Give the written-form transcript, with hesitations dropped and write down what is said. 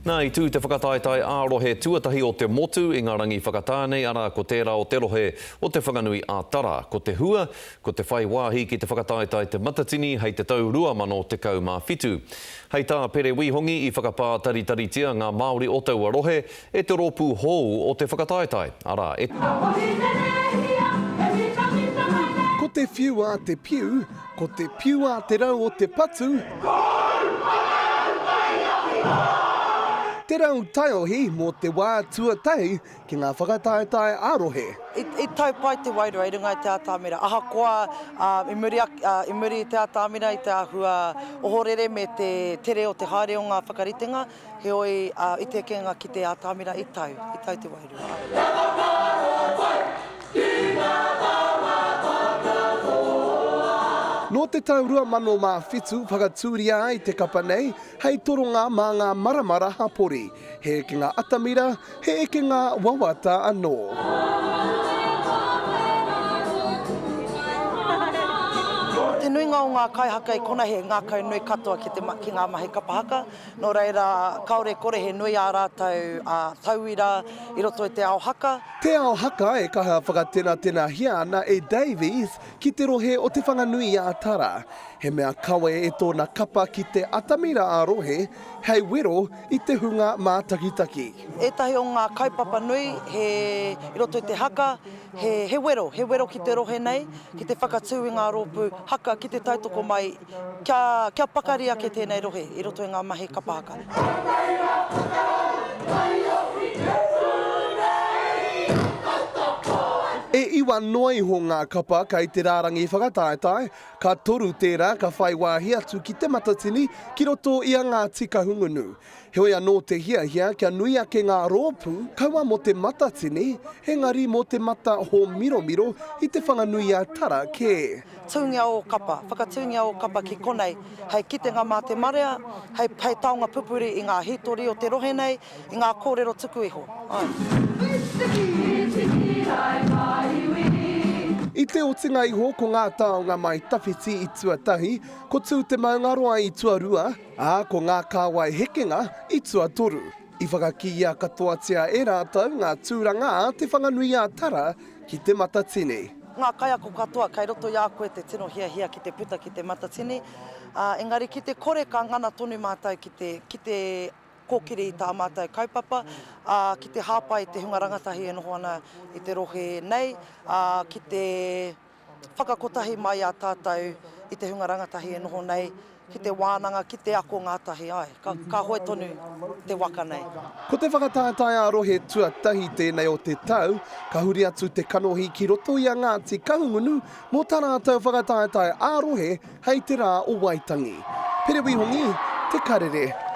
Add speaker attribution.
Speaker 1: Nā i tū te whakataetai ārohe tuatahi o te motu i ngā rangi whakatānei ara ko tērā o te rohe o te whanganui ātara. Ko te hua, ko te whai wāhi ki te whakataetai te matatini hei te tau 2017. Hei tā pere wihongi i whakapā taritaritia ngā Māori o taua rohe e te rōpū hou o te whakataetai. Ara,
Speaker 2: Ko te whiu a te piu, ko te piu a te rau o te patu. Te rau taiohi mō te wā tuatahi ki ngā whakataetai ārohe.
Speaker 3: I tau pai te wairua i runga i te ātāmira. Ahakoa i muri i te ātāmira i te āhua ohorere me te tere o te haere o ngā whakaritenga. Heoi i te kenga ki te ātāmira i tau te wairua.
Speaker 2: No te tau 2007 whakatūria ai te kapa nei, hei toronga mā ngā maramara hapori. He ki ngā atamira, he ki ngā wawata anō.
Speaker 3: Te nuinga o ngā kaihaka i kona he ngā kai nui katoa ki ngā mahi kapahaka. Nō reira, kaore kore he nui ā rātou tauira i roto i te ao haka.
Speaker 2: Te ao haka e kaha whakatena hia ana e Davies ki te rohe o te whanganui a Tara. He mea kawe e tōna kapa ki te atamira a rohe, hei wero i te hunga mā takitaki.
Speaker 3: Etahi o ngā kaipapa nui i roto i te haka, he wero ki te rohe nei, ki te whakatū i ngā rōpū haka ki te tautoko mai, kia pakaria ke tēnei rohe i roto i ngā mahi kapahaka.
Speaker 2: E iwa noi ho ngā kapa kai te rārangi whakataetai, ka toru tērā ka whai wāhi atu ki te matatini ki roto i a ngā tika hungunu. Heoi anō te hiahia kia nui ake ngā rōpū, kaua mo te matatini, he ngari mo te mata ho miromiro i te whanganui a Tara ke.
Speaker 3: Tūngia o kapa, whakatūngia o kapa ki konei, hei kitenga mā te marea, hei taonga pupuri i ngā hitori o te rohe nei, i ngā kōrero tuku iho.
Speaker 2: I te otinga iho ko ngā taonga mai tawhiti i tuatahi, ko tū te maungaroa i tuarua, ko ngā kāwai hekenga i tuatoru. I whakaki ia katoa tia e rātau ngā tūranga a te whanganui a Tara ki te matatini.
Speaker 3: Ngā kaiako katoa kai roto i a koe te tino hia ki te puta ki te matatini. Engari ki te kore ka ngana tonu mātai ki te kōkiri i tā mātai kaupapa, ki te hāpai i te hunga rangatahi e noho ana i te rohe nei, ki te whakakotahi mai a tātou i te hunga rangatahi e noho nei, ki te wānanga, ki te ako ngātahi ai. Ka hoe tonu te waka nei.
Speaker 2: Ko te whakataetai ārohe tuatahi tēnei o te tau, ka huri atu te kanohi ki roto i a Ngāti Kahungunu mō tā rātou whakataetai ārohe hei te rā o Waitangi. Pere wihongi, te karere.